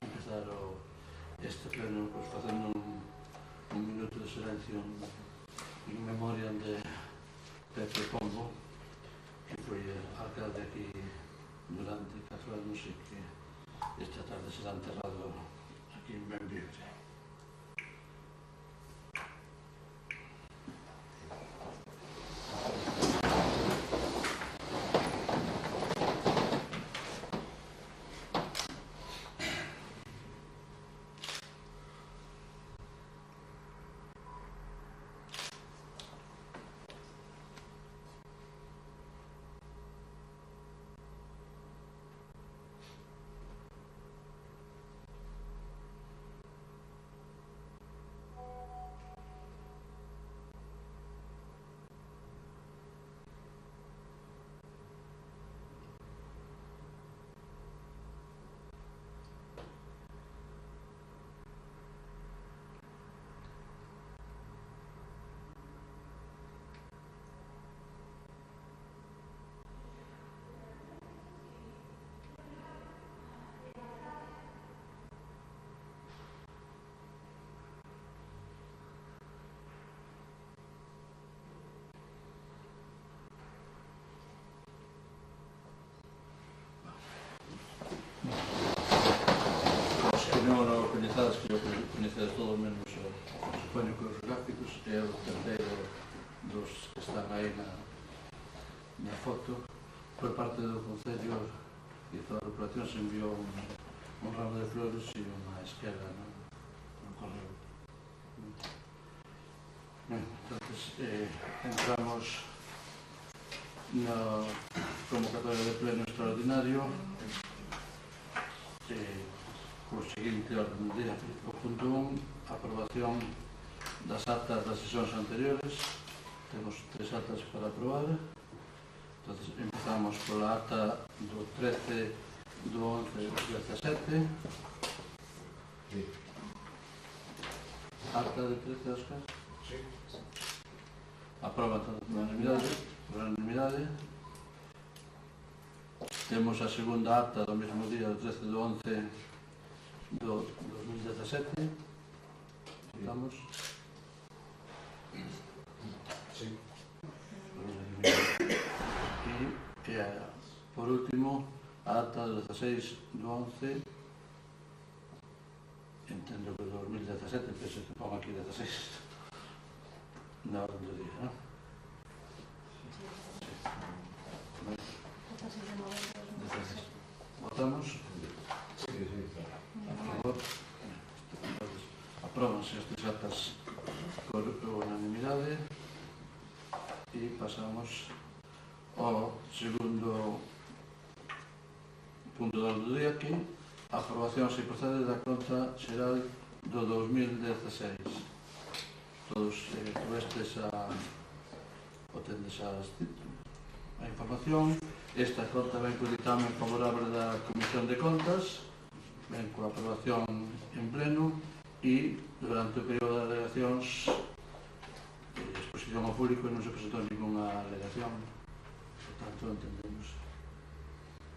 empezar este pleno facendo un minuto de silencio en memoria de Pepe Pombo, que foi alcalde aquí durante 4 anos e que esta tarde será enterrado aquí en Benvibre. Non o coñecedas, que o coñecedas todos menos supoño que os gráficos, é o terceiro dos que están aí na foto. Por parte do Concello e toda a populación se enviou un ramo de flores e unha esquela no correo. Entonces, entramos na convocatoria de pleno extraordinario co seguinte orden do día. O punto 1, aprobación das actas das sesións anteriores. Temos 3 actas para aprobar. Entonces, empezamos pola acta do 13 do 11 do 17. Sí. Acta de 13, Óscar? Sí. Aproba por unanimidade. Temos a segunda acta do mesmo día, do 13 do 11 do 2017. Votamos. Sí. E por último, a acta do 16 do 11, entendo que do 2017, penso que pongo aquí 16 na orden do día, non? Votamos. Sí, sí, claro. A favor. Apróbanse as 3 actas por unanimidade e pasamos ao segundo punto do orde do día, que a aprobación se procede da conta xeral do 2016. Todos vestes o tendes a información. Esta conta ven co dictamen favorable da Comisión de Contas, ven coa aprobación en pleno e durante o período de alegacións exposición ao público non se presentou ninguna alegación. Por tanto, entendemos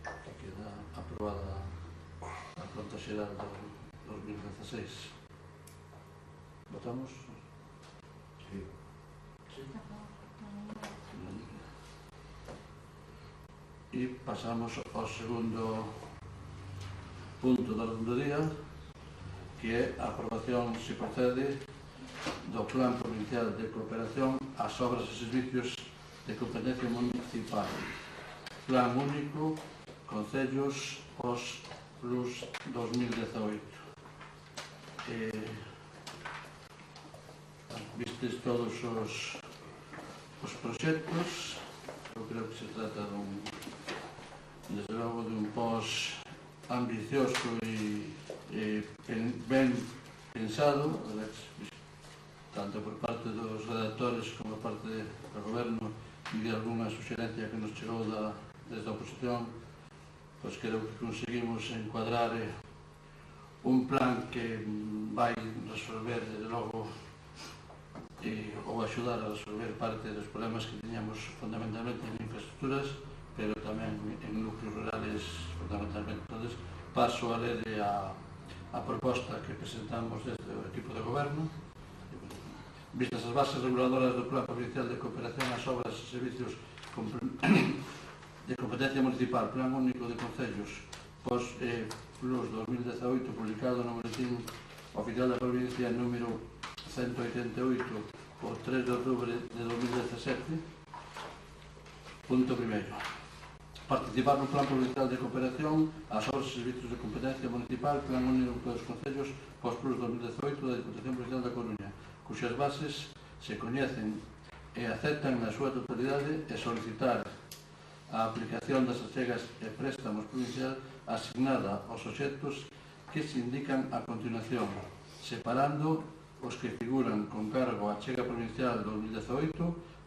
que queda aprobada a conta xeral do 2016. Votamos? Sí. E pasamos ao segundo punto do orde do día, que é a aprobación, se procede, do Plan Provincial de Cooperación ás obras e servicios de competencia municipal. Plan único, Concellos, POS Plus 2018. Vistes todos os proxectos. Eu creo que se trata desde logo dun POS ambicioso e ben pensado, tanto por parte dos redactores como por parte do Goberno, e de alguna suxerencia que nos chegou desde a oposición. Pois creo que conseguimos encuadrar un plan que vai resolver, desde logo, ou axudar a resolver parte dos problemas que teñamos fundamentalmente en infraestructuras, pero tamén en núcleos rurales fundamentalmente. Entonces, paso a ler a proposta que presentamos desde o equipo de goberno. Vistas as bases reguladoras do Plan Provincial de Cooperación ás Obras e Servicios de Competencia Municipal, Plan Único de Concellos POS Plus 2018, publicado no Boletín Oficial da Provincia número 188 o 3 de outubro de 2017. Punto primeiro. Participar no Plan Provincial de Cooperación ás Obras e Servicios de Competencia Municipal, Plan Único dos Concellos POS Plus 2018 da Diputación Provincial da Coruña, cuxas bases se coñecen e aceptan na súa totalidade, e solicitar a aplicación das achegas e préstamos provincial asignada aos obxectos que se indican a continuación, separando os que figuran con cargo a achega provincial 2018,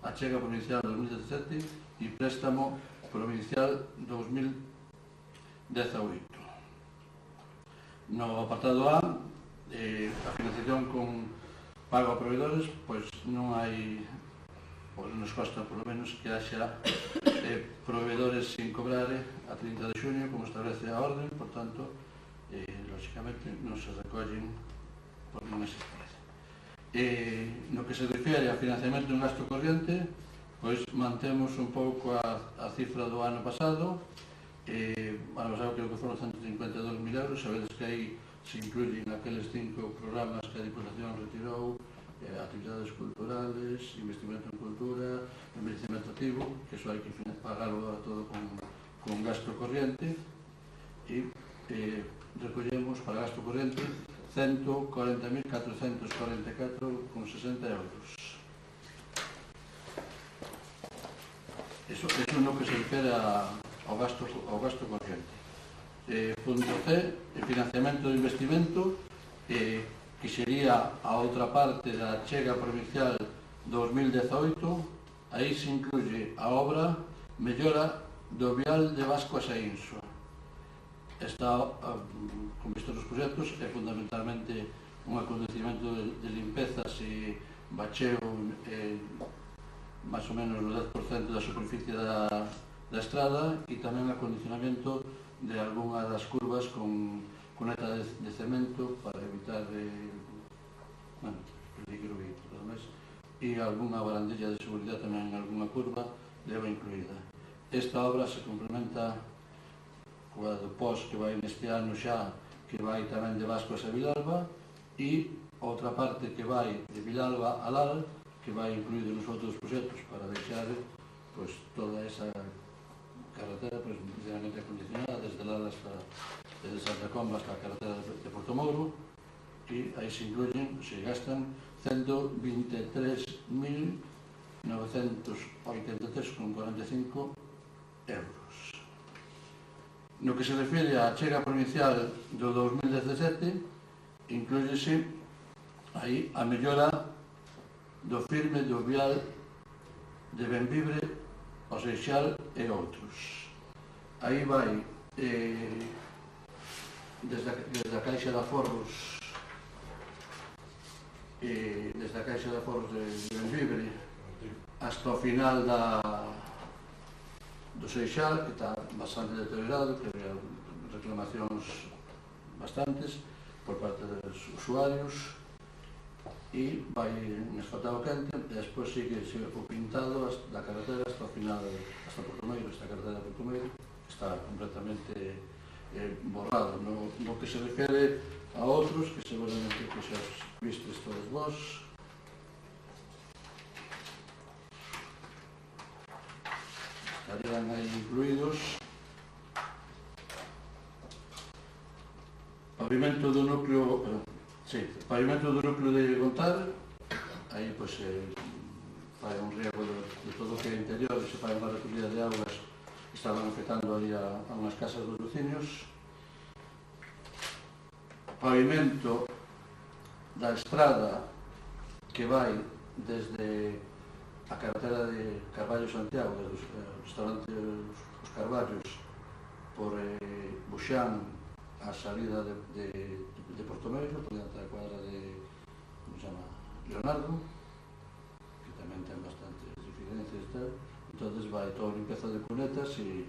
achega provincial 2017 e préstamo provincial 2018. No apartado A, a financiación con pago a proveedores, pois non hai, pois nos consta polo menos que haxa proveedores sin cobrar a 30 de xuño, como establece a orden, por tanto, lógicamente non se recollen por non existir. No que se refere a financiamento en gasto corriente, pois mantemos un pouco a cifra do ano pasado. Ano pasado creo que foron 152.000 euros, sabedes que aí se incluyen aqueles 5 programas que a Diputación retirou, actividades culturales, investimento en cultura, envellecemento activo, que iso hai que pagarlo agora todo con gasto corriente, e recollemos para gasto corriente 140.444,60 euros. Eso no que se refere ao gasto corriente. Punto C, el financiamento de investimento, que sería a outra parte da achega provincial 2018. Aí se incluye a obra mellora do vial de Vasco a Saínsoa. Está, con visto dos proxectos, é fundamentalmente un acontecimento de limpezas e bacheo máis ou menos o 10% da superficie da estrada, e tamén acondicionamento de algunha das curvas con cuneta de cemento para evitar peligro e todo máis, e algunha barandilla de seguridade tamén en algunha curva leva incluída. Esta obra se complementa coa do POS que vai neste ano xa, que vai tamén de Vasco a Vilalba, e outra parte que vai de Vilalba a Lal, que vai incluído nos outros proxectos para deixar pois, toda esa carretera pues, realmente acondicionada desde Lal hasta desde Santa Comba hasta a carretera de Porto Mouro, e aí se incluyen, se gastan 123.983,45 euros. No que se refire á achega provincial do 2017, inclúyese aí a mellora do firme do vial de Benvibre, o Seixal e outros. Aí vai desde a Caixa de Aforros de Benvibre hasta o final do Seixal, que está bastante deteriorado, que había reclamacións bastantes por parte dos usuarios, e vai asfaltado quente, e despois sigue o pintado da carretera hasta o final, hasta Porto Meiro, esta carretera de Porto Meiro, que está completamente borrado. No que se refere a outros, que seguramente que xa vistes todos vos, estarían aí incluídos pavimento do núcleo de Gontar. Aí pois fai un riego de todo o que é interior, se fai unha recollida de augas que estaban afectando ali a unhas casas dos veciños. Pavimento da estrada que vai desde a carretera de Carballo Santiago, dos restaurantes Os Carballos, por Buxán a salida de Porto Meiro, por diante da cuadra de, como se chama, Leonardo, que tamén ten bastantes diferencias e tal. Entonces vai toda a limpeza de cunetas e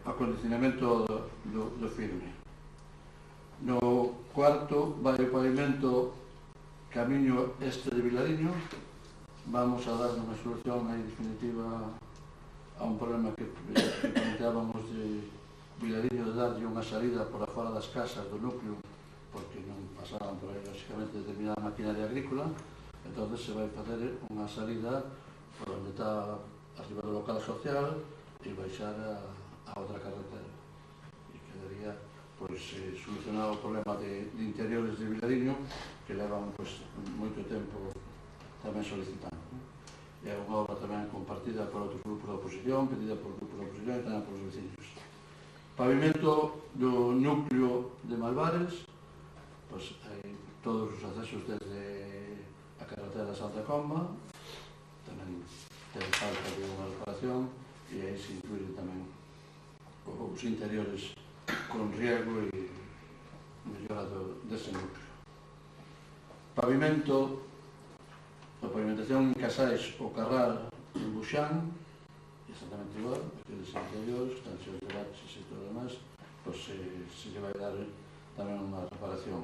acondicionamento do firme. No cuarto vai o pavimento camiño este de Vilariño. Vamos a dar unha solución aí definitiva a un problema que planteábamos de Vilariño, de darlle unha salida por fora das casas do núcleo, porque non pasaban por aí lógicamente determinada maquinaria agrícola. Entón se vai facer unha salida por onde está arriba do local social e baixar a outra carretera, e quedaría solucionado o problema de interiores de Vilariño, que levan moito tempo tamén solicitando. É unha obra tamén compartida por outros grupos da oposición, pedida por grupos da oposición e tamén por os vecinos. Pavimento do núcleo de Malvares, hai todos os accesos desde a carretera de Santa Comba, tamén ten falta de unha reparación, e aí se incluye tamén os interiores con riego e mellora dese núcleo. Pavimento, a pavimentación en Casais o Carral en Buxán, exactamente igual, aqueles interiores, están cheios de baches e todo o demás, se lle vai dar tamén unha reparación.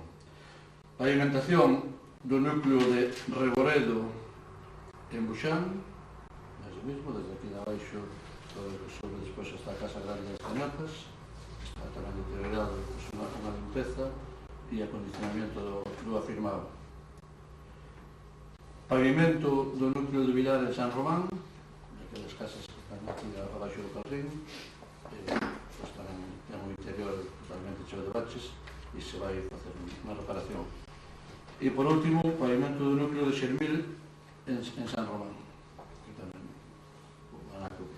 Pavimentación do núcleo de Reboredo en Buxán, máis o mismo, desde aquí de abaixo, todo o que sobre despois está a Casa Grande das Cañotas, está tamén deteriorado, unha limpeza e acondicionamiento do afirmado. Pavimento do núcleo de Vilar en San Román, aquelas casas que están aquí abaixo do Carrín, tamén ten un interior totalmente cheo de baches e se vai facer unha reparación. E por último, pavimento do núcleo de Xermil en San Román, que tamén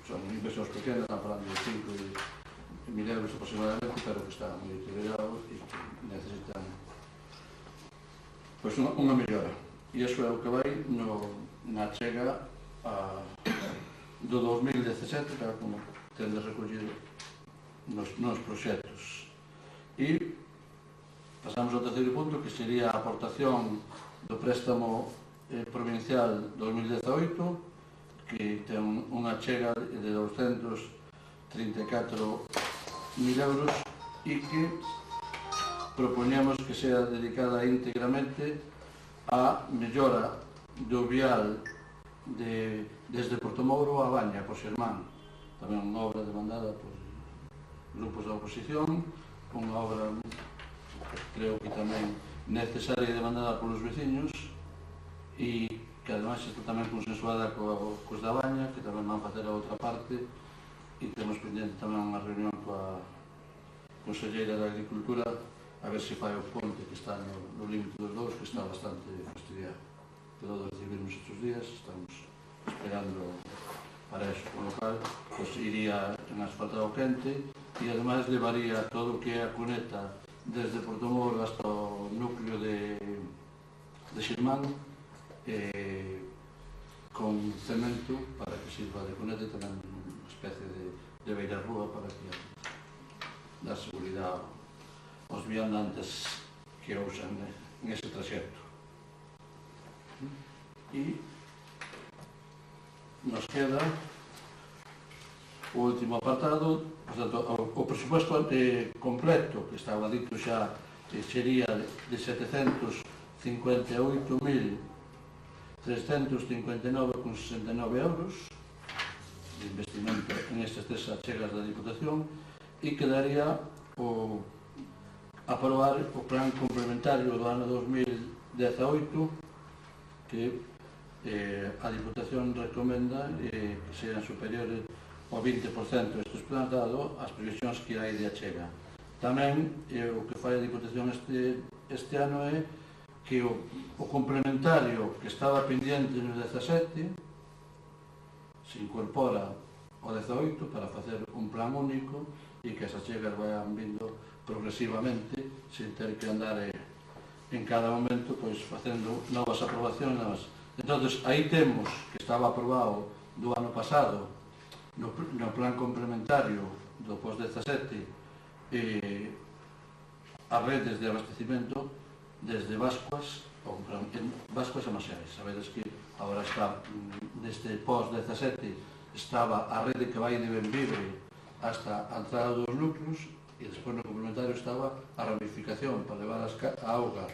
son inversións pequenas, están falando de 5.000 euros aproximadamente, pero que está moi deteriorado e que necesitan unha mellora. E iso é o que vai na chega do 2017, que como tende recollido nos proxectos. E pasamos ao terceiro punto, que sería a aportación do préstamo provincial 2018, que ten unha chega de 234.000 euros e que propoñemos que sea dedicada íntegramente a mellora do vial desde Portomouro a Baña, por Xermán. Tamén unha obra demandada por grupos da oposición, unha obra creo que tamén necesaria e demandada polos veciños, e que ademais está tamén consensuada cos da Baña, que tamén van facer a outra parte, e temos pendente tamén unha reunión coa conselleira da Agricultura a ver se fai o ponte que está no límite dos dous, que está bastante fastidiado. Quedou de recibirnos estes días, estamos esperando para eso, con lo cual iría en asfaltado quente e ademais levaría todo o que é a cuneta desde Portomouro hasta o núcleo de Xermán con cemento para que sirva de cuneta e tamén unha especie de beirarrúa para que dar seguridade aos viandantes que usan nese traxecto. E nos queda o último apartado, portanto, o presupuesto completo, que estaba dito xa, sería de 758.359,69 euros de investimento en estas tres achegas da Diputación, e quedaría aprobar o plan complementario do ano 2018, que a Diputación recomenda que sean superiores ao 20% estes plans, dado as previsións que hai de achega. Tamén o que fai a Diputación este ano é que o complementario que estaba pendiente no 17 se incorpora ao 18 para facer un plan único e que as achegas vayan vindo progresivamente, sin ter que andar en cada momento facendo novas aprobacións. Entón, aí temos que estaba aprobado do ano pasado no plan complementario do post-17 as redes de abastecimento desde Bascuas a Maseais. Sabedes que agora está neste post-17 estaba a rede que vai de Benvibre hasta a entrada dos núcleos, e despois no complementario estaba a ramificación para levar a auga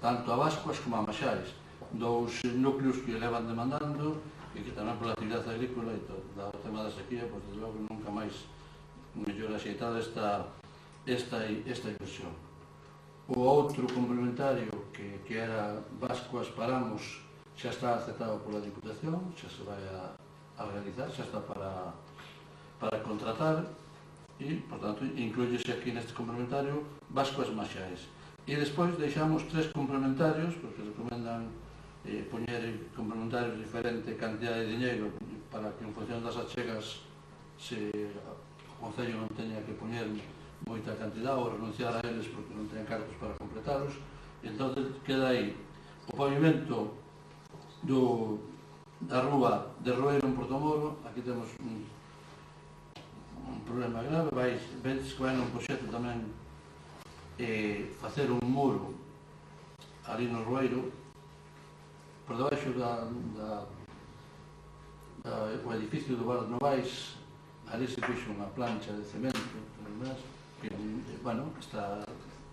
tanto a Bascuas como a Maxais, dous núcleos que levan demandando e que tamén pola actividade agrícola e todo, dado o tema da sequía, pois desde logo nunca máis mellor axeitada esta inversión. O outro complementario que era Bascuas Paramos xa está aceptado pola Diputación, xa se vai a realizar, xa está para contratar e, por tanto, inclúyese aquí neste complementario Bascuas Maxais. E despois deixamos 3 complementarios, porque recomendan poñer complementarios diferente cantidad de dinheiro para que en función das achegas o Concello non teña que poñer moita cantidad ou renunciar a eles porque non teñen cartos para completalos. Entón queda aí o pavimento da rúa de Roeiro en Portomoro. Aquí temos un problema grave, vedes que vai nun proxecto tamén facer un muro ali no Roeiro por debaixo o edificio do Bar de Novais. Ali se fixo unha plancha de cemento que, bueno,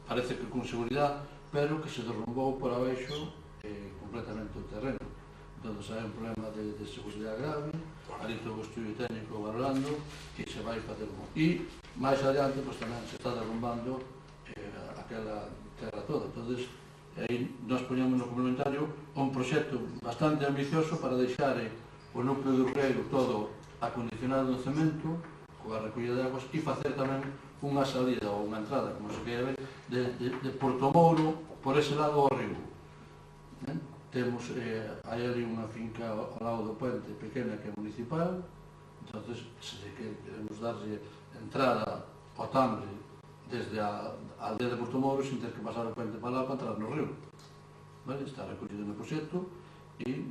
parece que con seguridade, pero que se derrumbou por abaixo completamente o terreno. Entón, hai un problema de seguridade grave, ali todo o estudio técnico valorando e se vai facer un... E, máis adiante, tamén se está derrumbando aquela terra toda. Entón, aí nós poñemos no complementario un proxecto bastante ambicioso para deixar o núcleo do Roeiro todo acondicionado do cemento, coa recollida de aguas, e facer tamén unha salida ou unha entrada, como se queira ver, de Portomouro por ese lado ao río. Temos, hai ali unha finca ao lado do puente pequena que é municipal, entón, se queremos darlle entrada ao Tambre desde a aldea de Portomouro sin ter que pasar o puente para lá para entrar no río. Está recollido no proxecto e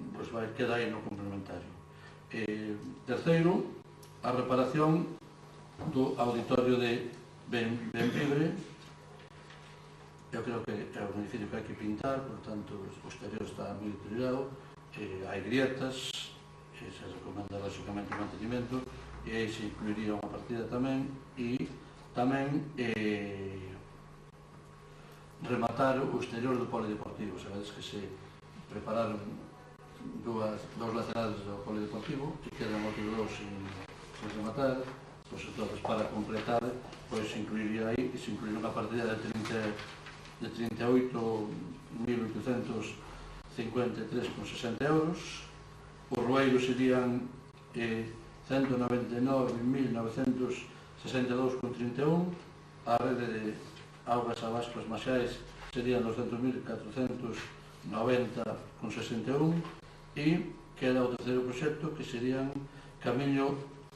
queda aí no complementario. Terceiro, a reparación do auditorio de Benvibre. Eu creo que é un edificio que hai que pintar, por tanto o exterior está moi deteriorado, hai grietas, se recomenda lógicamente o mantenimento, e aí se incluiría unha partida tamén, e tamén rematar o exterior do polideportivo. Sabedes que se prepararon dous laterales do polideportivo e quedan outros dous sin rematar, pois entonces para completar se incluiría aí, e se incluiría unha partida de 38.853,60 euros. Os Roeiros serían 199.962,31. A rede de augas a Bascuas Maxais serían 200.490,61. E queda o terceiro proxecto, que serían Camiño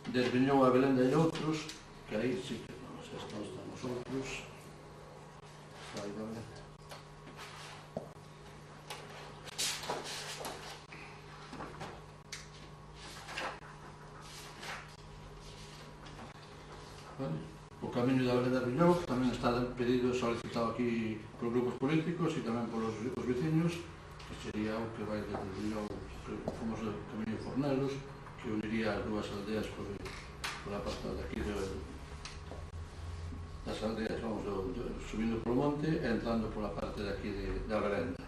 de Erviñou a Belenda e outros, que aí sí que non sei se están os outros. O Camiño da Belenda de Erviñou tamén está pedido e solicitado aquí por grupos políticos e tamén por os veciños, que sería o que vai desde Erviñou, o famoso Camiño de Fornelos, que uniría as dúas aldeas por a parte de aquí das aldeas, subindo polo monte e entrando pola parte de aquí da Belenda.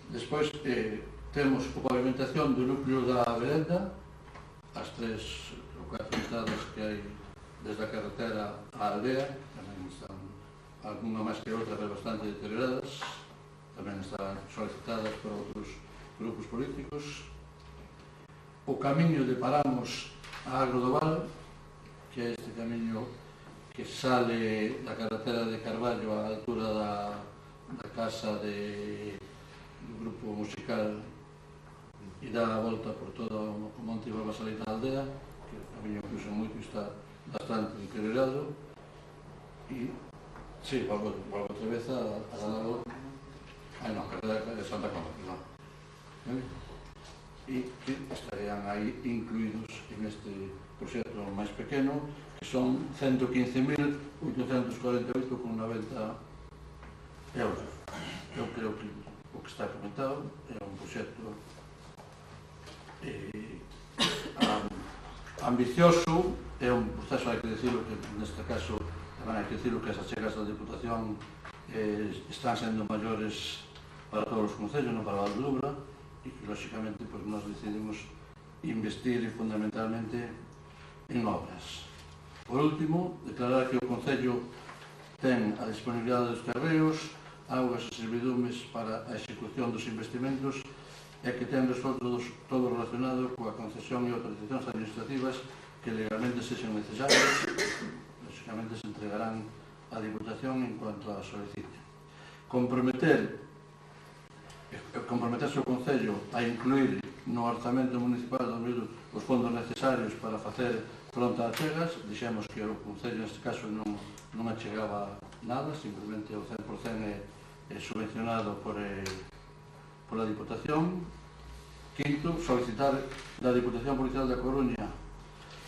Despois temos a pavimentación do núcleo da Belenda, as 3 ou 4 estradas que hai desde a carretera á aldea, tamén están alguna máis que outra, pero bastante deterioradas, tamén están solicitadas por outros grupos políticos. O camiño de Paramos a Agro do Val, que é este camiño que sale da carretera de Carballo á altura da casa do grupo musical e dá a volta por todo o monte e volve a salir na aldea, que é un camiño que usa moito e está bastante deteriorado. E, sí, volvo outra vez a dar a carretera de Santa Comba, e que estarían aí incluídos en este proxecto máis pequeno, que son 115.848,90 euros. Eu creo que o que está comentado é un proxecto ambicioso, é un proceso, hai que decirlo, que neste caso tamén hai que dicilo que as achegas da Diputación están sendo maiores para todos os concellos, non para Valdebebra, e que, lóxicamente, nós decidimos investir fundamentalmente en obras. Por último, declarar que o Concello ten a disponibilidade dos carreos, augas e servidumes para a execución dos investimentos e que ten resolto todo relacionado coa concesión e autorizacións administrativas que legalmente sexan necesarias. Lóxicamente se entregarán á Diputación en cuanto a solicite. Comprometerse o Concello a incluir no orzamento municipal os fondos necesarios para facer fronte ás chegas. Dixemos que o Concello neste caso non achegaba nada, simplemente o 100% é subvencionado pola Diputación. Quinto, solicitar da Diputación Provincial da Coruña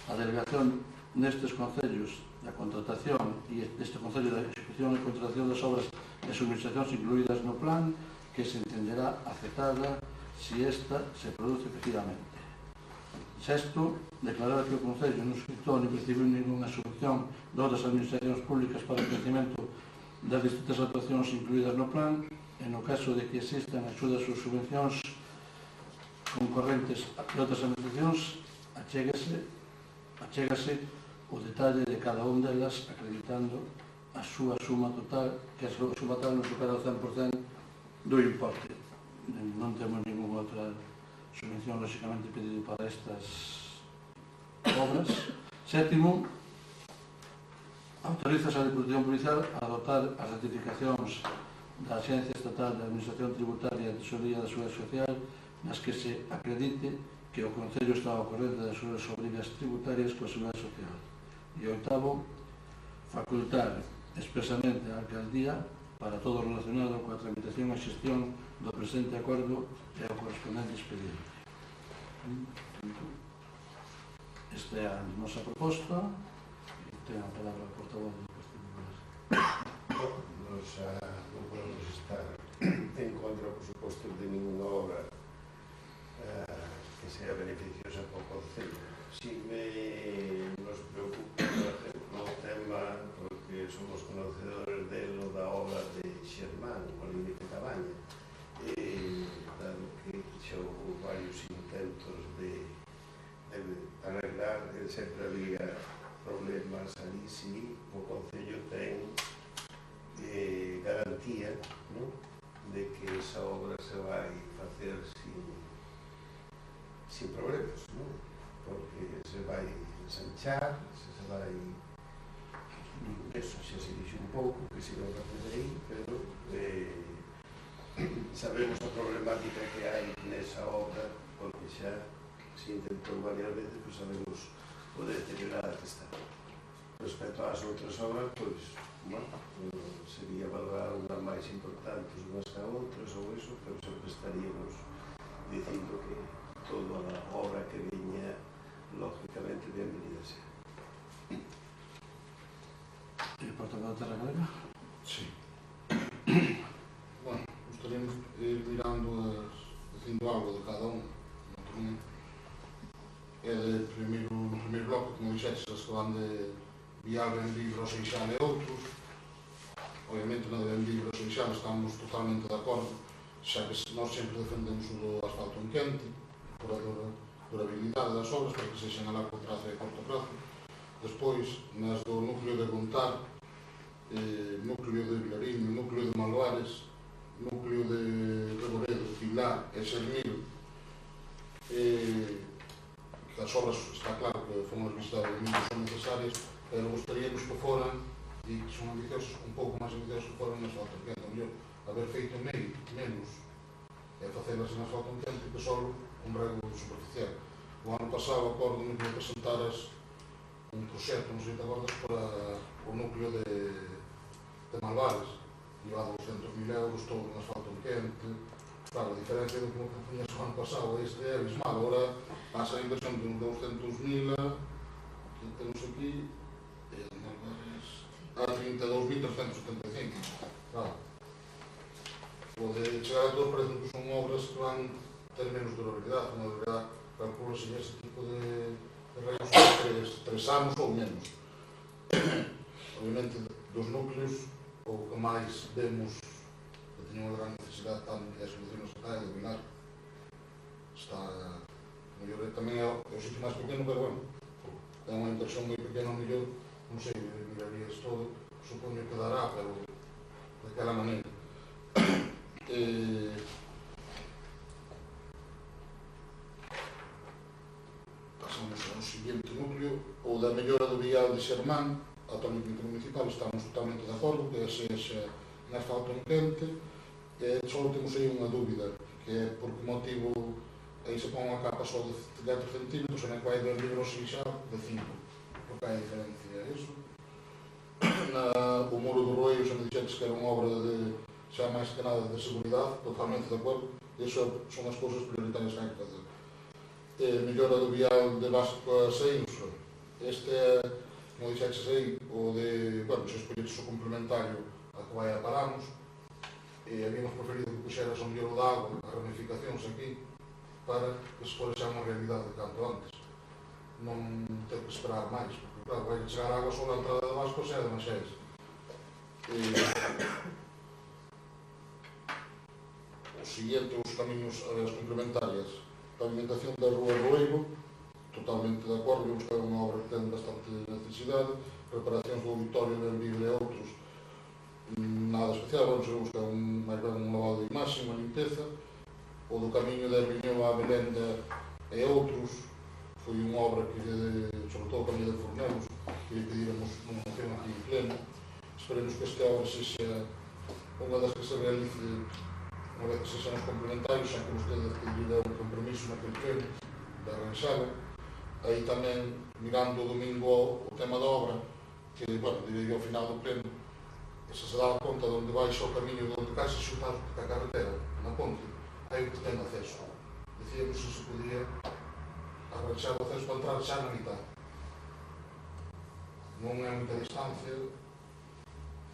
a delegación nestes concellos da contratación e deste Concello da execución e contratación das obras e subministracións incluídas no plan, que se entenderá aceptada si esta se produce efectivamente. Sexto, declarar que o Concello non solicitou ni percibiu ninguna subvención de outras administracións públicas para o crecimento das distintas actuacións incluídas no plan, e no caso de que existan axudas ou subvencións concorrentes de outras administracións, achégase o detalle de cada un delas, acreditando a súa suma total, que a súa suma total non supera o 100% do importe. Non temos ninguna outra subvención, lóxicamente, pedido para estas obras. Sétimo, autorizas a Diputación Provincial a adoptar as ratificacións da Axencia Estatal de Administración Tributaria e Tesorería da Seguridade Social nas que se acredite que o Concello está ao corrente das súas obrigas tributarias coa Seguridade Social. E oitavo, facultar expresamente a Alcaldía para todo relacionado coa tramitación e xestión do presente acordo e o correspondente expediente. Esta é a nosa proposta. Ten a palabra o portavoz do Partido Popular. Nos non podemos estar en contra, por suposto, de ninguna obra que sea beneficiosa para o Concello. Si nos preocupa, por exemplo, o tema, porque somos conocedores delo, da obra de Xermán, o límite Cabaña, dado que xa houve varios intentos de arreglar, sempre había problemas ali, si o Concello ten garantía, ¿no?, de que esa obra se vai facer sin problemas, ¿no?, porque se vai ensanchar, se vai, eso xa se dixe un pouco que se vai facer aí, pero sabemos a problemática que hai nesa obra, porque xa se intentou varias veces, pues sabemos o deteriorada que está. Respecto ás outras obras, pois, bueno, sería valorar unhas máis importantes unhas que outras ou eso, pero sempre estaríamos dicindo que toda a obra que viña, lógicamente, bienvenida sea. E portavoz da Terra Galega? Sí. Bueno, gostaríamos de ir mirando dicindo algo de cada un, naturalmente. É no primeiro bloco, como dixetes, as que van de Vial, Benvibre, Seixal e outros. Obviamente, na de Benvibre e Seixal estamos totalmente de acordo, xa que nós sempre defendemos o do asfalto en quente, por a durabilidade das obras, para que sexan a largo prazo e a corto prazo. Despois, nas do núcleo de Gontar, núcleo de Vilariño, núcleo de Malvares, núcleo de Reboredo, Pilar e Xermil, que as obras, está claro que fomos visitadas de mínimos son necesarias, pero gostaríamos que foran, e que son ambiciosos, un pouco máis ambiciosos que foran nas asfalto en quente, a mellor haber feito menos e facelas en asfalto en quente que só un rego superficial. O ano pasado, acordo-me que me presentaras un proxecto, non sei te acordas, para o núcleo de Malvares, llevado 200.000 euros, todo en asfalto en quente. Claro, a diferencia do que me propoñas o ano pasado, este é abismal. Agora pasa a inversión de uns 200.000, que temos aquí, a 32.375. Claro. O de chegar a todos parece que son obras que van ter menos durabilidade, unha durabilidade, calcula-se ese tipo de regos por 3 anos ou menos. obviamente, dos núcleos, o que máis vemos que teñen unha gran necesidade tamén é a solución na Sotalla do Vilar. Está, mellor, tamén é o sitio máis pequeno, pero bueno, é unha inversión moi pequena, mellor, non sei, mirarías todo, supoño que dará, pero daquela maneira. Pasamos ao seguinte núcleo, o da mellora do vial de Xermán, ata o límite municipal, estamos totalmente de acordo, que sexa en asfalto en quente, só temos aí unha dúbida, que é por que motivo aí se pon unha capa só de 10 centímetros, e na que vai de libro xixado de 5. Por que hai diferencia iso? O muro do Roio, se me dixetes que era unha obra de, xa máis que nada, de seguridade, totalmente de acordo, iso son as cousas prioritarias que hai que fazer. Mellora do vial de Vasco a Seixo, este é, como dixetes aí, o de, bueno, se escolletes o complementario a que vai a Paramos, e habíamos preferido que puxeras o mellor da agua, as ramificacións aquí, para que se fora xa unha realidade canto antes. Non ter que esperar máis, porque claro, vai chegar agua só na entrada de Vasco e é demasiado. O seguinte, os camiños, as complementarias, pavimentación da Rúa Roeiro, totalmente de acordo, vemos que é unha obra que ten bastante necesidade, preparacións do auditorio del Vive e outros, nada especial, vamos sabemos que é máis ben un lavado de imaxe, unha limpeza. O do camiño de Hermiñón a Belenda e outros, foi unha obra que, sobre todo o camiño de Fornelos, que pedíramos unha moción aquí en pleno. Esperemos que esta obra sexa unha das que se realice unha vez que sexamos complementarios, xa que vostede adquiriría un compromiso naquele pleno de arranxala. Aí tamén, mirando o domingo o tema da obra, que, bueno, direi ao final do pleno, se dá conta de onde baixa o camiño de onde case xuntado a carretera, na ponte, hai un que ten acceso. Dicíamos se podía arranxar o acceso para entrar xa na mitad. Non é moita distancia,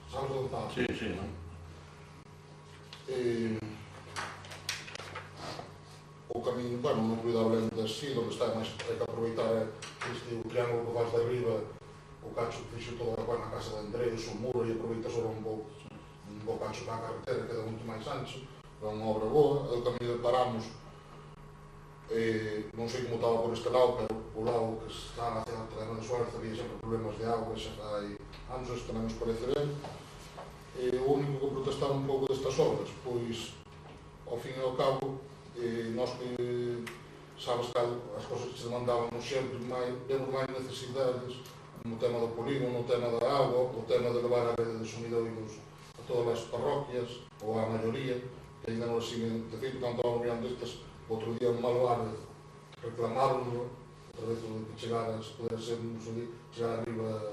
sabes onde está? Sí, sí. O camiño, bueno, non cuidado além da sí, onde está, mas hai que aproveitar este, o triángulo que vais de arriba, o cacho que fixo toda a na casa de Andrés, o muro, e aproveita só un bo cacho da carretera, queda moito máis ancho, é unha obra boa. O camiño de Paramos, non sei como estaba por este lado, pero o lado que está hacia a Terreno de Suárez había sempre problemas de auga, xa fai anos, isto non nos parece ben. O único que protestar un pouco destas obras, pois, ao fin e ao cabo, nós que sabes que as cousas que se demandábamos sempre, vemos máis necesidades, como o tema do polígono, o tema da agua, o tema de levar a rede de sumidoiros a todas as parroquias, ou a maioría, que ainda non siguen, de feito, cando estaban mirando estas, outro día en Maluar reclamaron, outra vez o que chegara, se poder ser, non sei, chegar arriba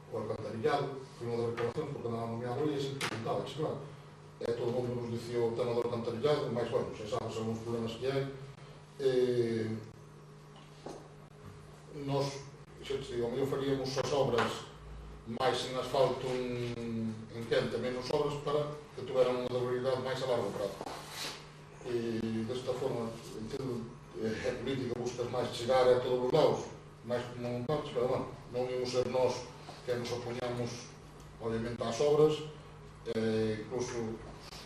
o alcantarillado, foi unha das reclamacións, porque andaban nomeando e sempre preguntaba, claro, todo o mundo nos dicía o tema do alcantarillado, mas, bueno, xa sabes algúns problemas que hai. Nós, xa te digo, ao mellor faríamos as obras máis en asfalto en quente, menos obras para que tuveran unha durabilidade máis a largo prazo. Desta forma, entendo, é política, buscas máis chegar a todos os lados, máis como montantes, pero, bueno, non íamos ser nós que nos opoñamos, obviamente, ás obras, incluso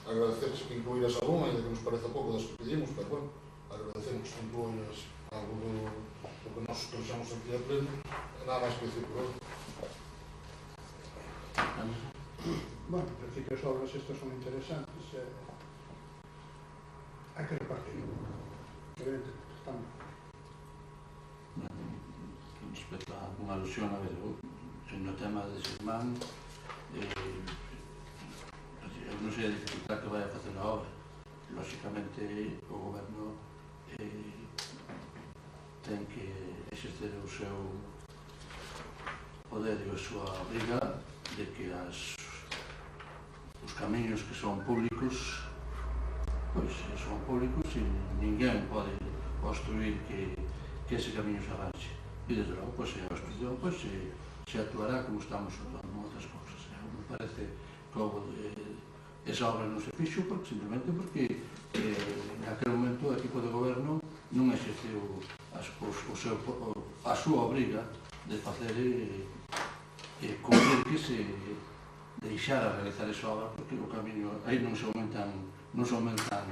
agradecerse que incluíras algunha, ainda que nos parece pouco das que pedimos, pero, bueno, agradecemos que incluíras algo do que nós trouxamos aquí a pleno, nada máis que decir por hoxe. Bueno, parece que as obras estas son interesantes, hai que repartirlo. Estamos. Respecto a unha alusión, a ver, no tema de Xermán, eu non sei a dificultad que vai a facer a obra. Lóxicamente, o goberno ten que exercer o seu poder e a súa obriga de que os camiños que son públicos, pois son públicos e ninguén pode construir que ese camiño se arranxe. E desde logo, pois, a expresión, pois, se actuará como estamos actuando outras cousas. Me parece que esa obra non se fixo simplemente porque naquele momento o equipo de goberno non exerceu a súa obriga de facer cumprir que se deixara realizar esa obra, porque o camiño, aí non se aumentan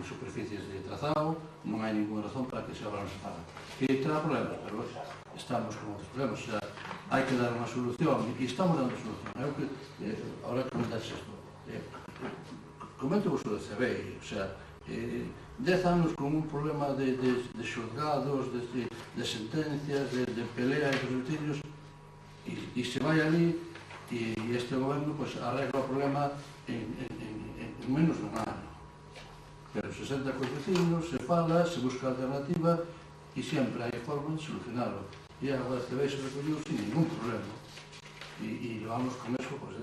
superficies de trazado, non hai ninguna razón para que esa obra non se faga. Que terá problemas, pero estamos con outros problemas, o sea, hai que dar unha solución, e estamos dando solución. Ahora que comentaste isto, comento vos o de CBI, o sea, 10 anos con un problema de xulgados, de sentencias, de pelea entre os vecinos, e se vai ali, e este goberno pues, arregla o problema en menos de un ano. Pero se senta cos vecinos, se fala, se busca alternativa e sempre hai forma de solucionarlo. E agora CBI se recolliu sin ningún problema. E vamos con eso, pues,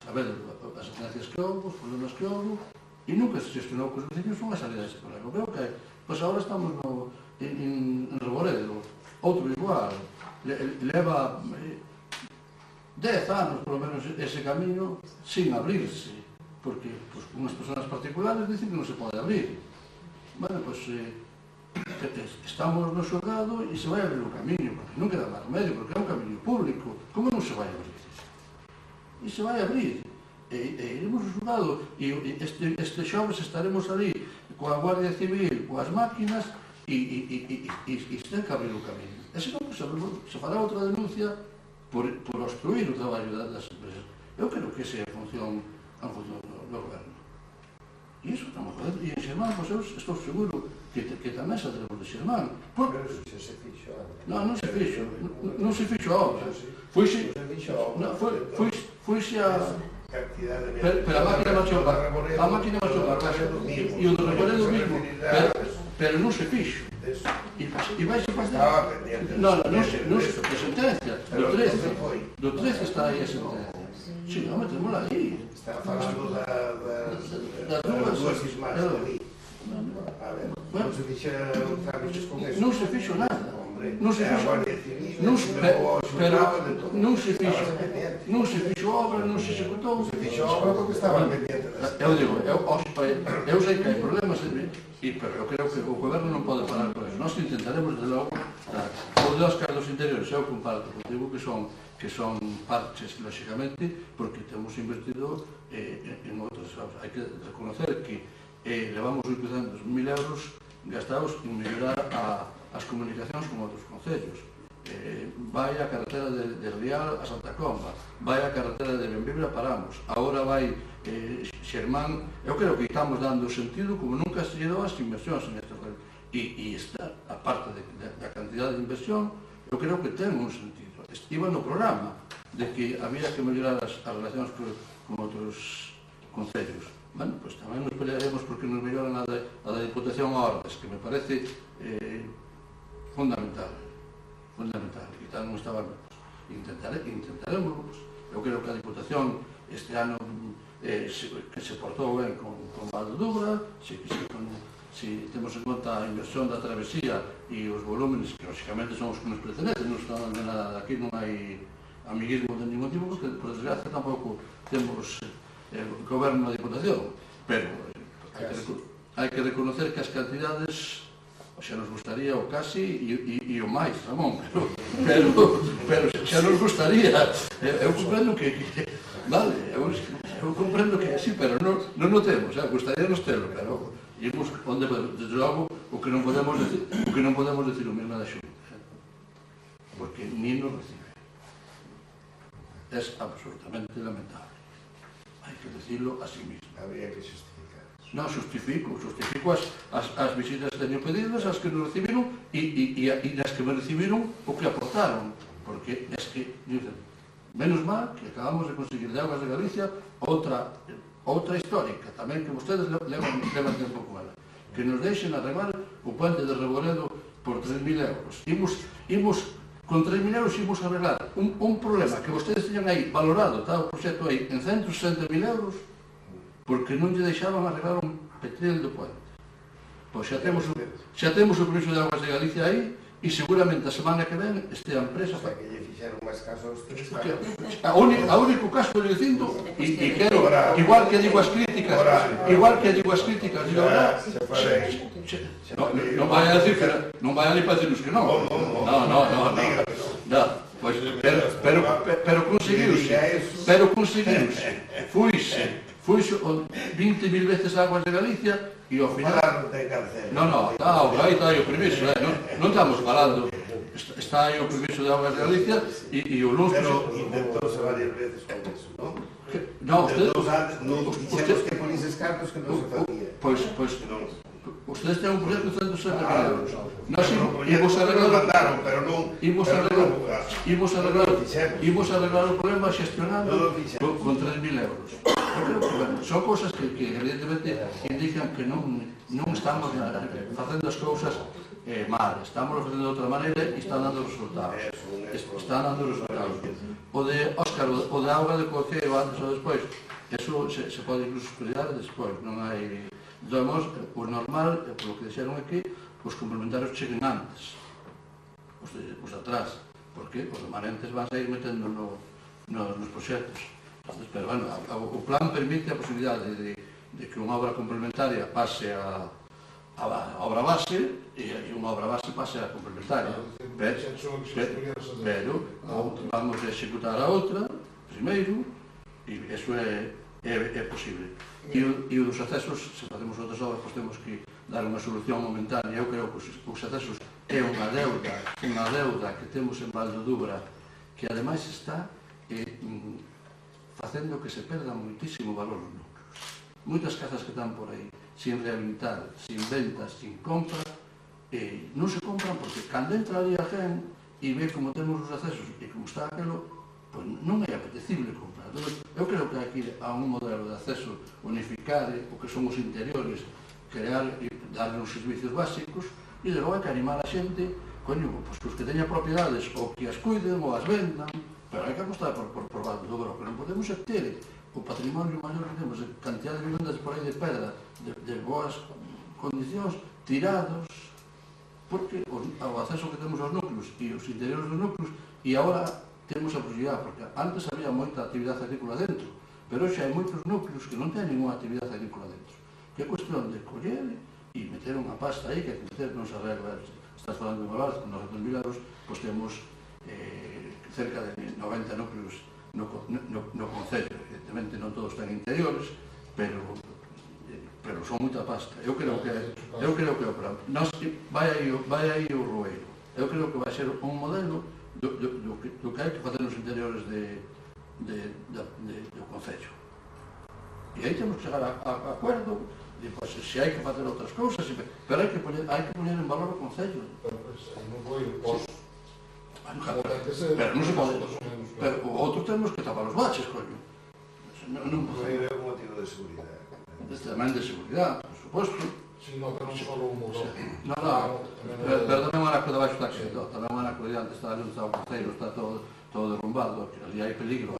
saber as sentencias que houve, os problemas que houve, e nunca se gestionou cos vecinos unha salida deste problema. Creo que, pues agora estamos en Reboredo, outro igual, leva 10 anos, polo menos, ese camiño sin abrirse, porque pues, unhas persoas particulares dicen que non se pode abrir. Bueno, pues estamos no xulgado e se vai abrir o camiño, porque non queda máis remedio, porque é un camiño público. Como non se vai abrir? E se vai abrir. E iremos ao xulgado, e este xoves estaremos ali coa Guardia Civil, coas máquinas, e se ten que abrir o camiño. E se non, se fará outra denuncia por obstruir o traballo das empresas. Eu creo que esa é a función do goberno. E iso estamos a fazer. E en Xermán, pois eu estou seguro que tamén xa teremos de Xermán. Pero se fixo antes. Non se fixo. Non se fixo a obra. Fuixe a... Pero a máquina marchou para casa. E o do Reboredo mismo. Pero non se fixo. E vai se fazer... Estaba pendiente. Non se de sentencia. Do 13 está aí a sentencia. Si, non metemos aí. Está falando das dúas ismas ali. A ver, non se fixeron trámites con eso. Non se fixo nada. Non se fixo obra, non se fixo obra, non se executou. Se fixo obra porque estaba pendiente. Eu digo, eu sei que hai problemas, pero eu creo que o goberno non pode parar por eso. Nós intentaremos, desde logo, o de Óscar dos Interiores, eu comparto contigo que son parches, lógicamente, porque temos invertido en outros. Hai que reconocer que levamos 800.000 euros gastados en mellorar as comunicacións con outros concellos. Vai a carretera de Rial a Santa Comba, vai a carretera de Benvibre a Paramos, agora vai Xermán. Eu creo que estamos dando sentido como nunca se lle dou as inversións en este rollo. E esta, a parte da cantidad de inversión, eu creo que ten un sentido. Iba no programa de que había que mellorar as relacións con outros concellos. Bueno, pues tamén nos pelearemos porque nos melloran a da Diputación a Ordes, que me parece fundamental. E tal non estaba... Intentaremos. Eu creo que a Diputación este ano que se portou ben con Valdedubra, se temos en conta a inversión da travesía e os volúmenes que lógicamente son os que nos pertenecen, non están de nada, aquí non hai amiguismo de ningún tipo, porque por desgracia tampouco temos goberno da Diputación, pero hai que reconocer que as cantidades xa nos gustaría o casi e o máis, Ramón, pero xa nos gustaría. Eu comprendo que vale, eu comprendo que así, pero non o temos, gustaría nos telo, pero imos onde, desde logo, o que non podemos decir o mesmo da Xunta, porque ni nos recibe. É absolutamente lamentable. Hai que decirlo así mismo. Habría que justificar. Non, justifico as visitas que teño pedidas, as que nos recibiron e as que me recibiron o que aportaron, porque es que, menos mal que acabamos de conseguir de Augas de Galicia outra histórica, tamén que vostedes levan tempo con ela, que nos deixen arreglar o puente de Reboredo por 3.000 euros. Imos con 3.000 euros imos arreglar un problema que vostedes teñan aí valorado, está o proxecto aí, en 160.000 euros, porque non lle deixaban arreglar un petril do puente. Pois xa temos o permiso de Augas de Galicia aí, e seguramente a semana que ven este a empresa... Que lle fixeron máis caso aos tres A único caso que lle dicindo, e quero, igual que digo as críticas, digo ahora, non vai a decir que non vai a decirnos que non. Non. Pois, pero conseguiuse. Fuise 20.000 veces a Aguas de Galicia e ao final... Falar non ten cárcel. Aí está aí o permiso, non estamos falando. Está aí o permiso de Aguas de Galicia e o luns... Pero intentouse varias veces con eso, non? Non, Dixemos que por eses cartos que non se facía. Pois, ustedes ten un proxecto de 160 millones. Nós Imos arreglar, pero non... Imos arreglar o problema xestionando con 3.000 euros. Son cousas que evidentemente indican que non estamos facendo as cousas mal, estamos facendo de outra maneira e están dando resultados. O de Óscar, o de auga de Coceo antes ou despois, eso se pode incluso estudiar despois, non hai... Entón, o normal, polo que dixeron aquí, os complementarios cheguen antes, os atrás, porque os remanentes van a ir metendo nos proxectos. Pero, bueno, o plan permite a posibilidade de que unha obra complementaria pase a obra base e unha obra base pase a complementaria. Pero vamos a executar a outra primeiro e iso é posible. E os accesos, se facemos outras obras, pois temos que dar unha solución momentánea. Eu creo que os accesos é unha deuda que temos en Valdodubra, que ademais está facendo que se perda moitísimo valor nos núcleos. Moitas casas que están por aí, sin rehabilitar, sin ventas, sin compra, non se compran porque cando entra ali a gen e ve como temos os accesos e como está aquilo, pois non é apetecible comprar. Eu creo que aquí há un modelo de acceso unificar o que son os interiores, crear e darle uns servicios básicos e de logo hai que animar a xente, coño, pois que os que teñan propiedades ou que as cuiden ou as vendan, pero hai que apostar por Valdodubra, que non podemos ter o patrimonio maior que temos, de cantidad de vivendas por aí de pedra, de boas condicións, tirados, porque o acceso que temos aos núcleos e os interiores dos núcleos, e agora temos a posibilidade, porque antes había moita actividade agrícola dentro, pero hoxe hai moitos núcleos que non teñen ninguna actividade agrícola dentro, que é cuestión de coller e meter unha pasta aí, que hai que meter non se arregla, estás falando de Molar, con 900.000 euros, pois temos cerca de 90 núcleos no concello, evidentemente non todos ten interiores, pero son moita pasta. Eu creo que o plan. Vai aí o Rueiro. Eu creo que vai ser un modelo do que hai que facer nos interiores do concello. E aí temos que chegar a acuerdo de, pues, se hai que facer outras cousas, pero hai que poñer en valor o concello. Non foi pos... Pero non se pode. Pero outros temos que tapar os baches, coño. Non Foi un motivo de seguridade. Tamén de seguridade, por suposto. Si, no, pero non só un motor. Pero tamén o anaco de baixo está que tamén o anaco de diante está ali onde está o concello, está todo derrumbado, ali hai peligro,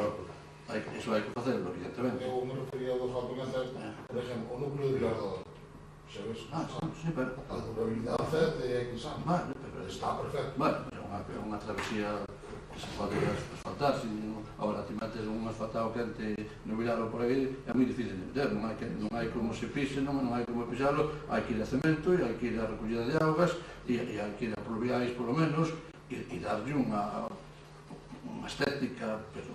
iso hai que facerlo, evidentemente. Eu me refería ao do Falconeta, por exemplo, o núcleo de Vilardor. Sabes? Sí, pero... A durabilidade é que sabe. Vale, pero está perfecto. Bueno, é unha travesía que se pode asfaltar, agora ti metes un asfaltado quente no Vilaro por aí, é moi difícil de meter, non hai como se pise, non hai como pisarlo, hai que ir a cemento, e hai que ir a recollida de augas, e hai que ir a pluviais polo menos, e darlle unha estética, pero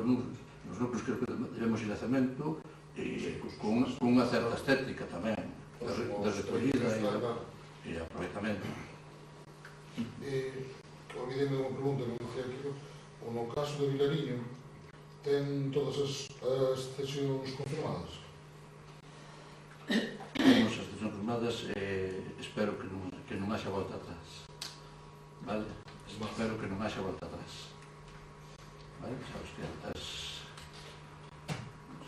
nos núcleos creo que debemos ir a cemento, e con unha certa estética tamén, de recollida e aproveitamento. Olvidei unha pregunta que me dicía aquí, no caso de Vilariño, ten todas as cesións confirmadas? Temos as cesións confirmadas, espero que non haxa volta atrás. Vale? Espero que non haxa volta atrás. Vale? Sabes que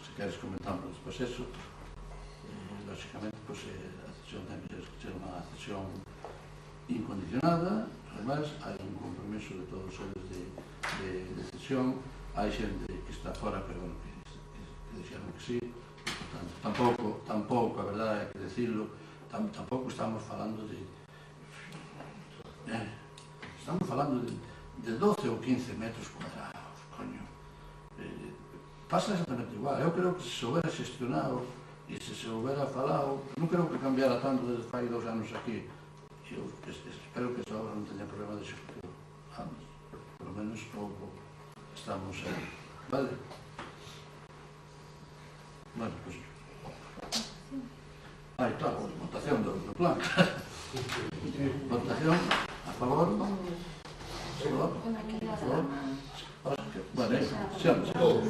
se queres comentamos despois eso, lógicamente, a cesión ten que ser unha cesión incondicionada. Además, hai un compromiso de todos eles de cesión, hai xente que está fora, pero bueno, que dixeron que sí, e, portanto, tampouco, a verdade, hai que decirlo, tampouco estamos falando estamos falando de 12 ou 15 metros cuadrados, coño. Pasa exactamente igual. Eu creo que se houbera xestionado e se houbera falado, non creo que cambiara tanto desde fai 2 anos aquí. Eu espero que esa obra non teña problema de execución. Por lo menos menos pouco estamos aí, vale? Bueno, pois aí está, votación do plan. Votación a favor.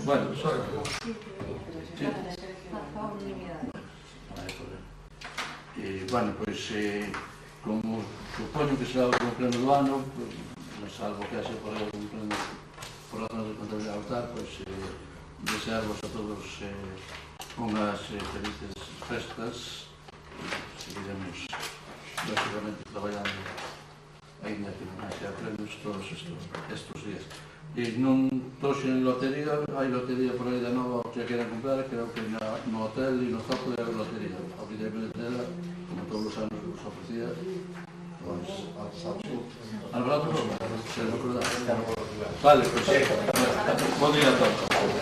Bueno, só. Bueno, pois, como supoño que será o último pleno do ano, salvo que haxe por algún pleno por razón de contabilidade votar, pois desearvos a todos unhas felices festas. Seguiremos lógicamente traballando ainda que non haxa premios todos estes días. E non toxen lotería, hai lotería por aí de nova que queran comprar, creo que no hotel e no Zoco de lotería. A vida de dela, como todos os anos nos ofrecía, pois, Alvarado, se me acordar. Vale, pois, bo día a todos.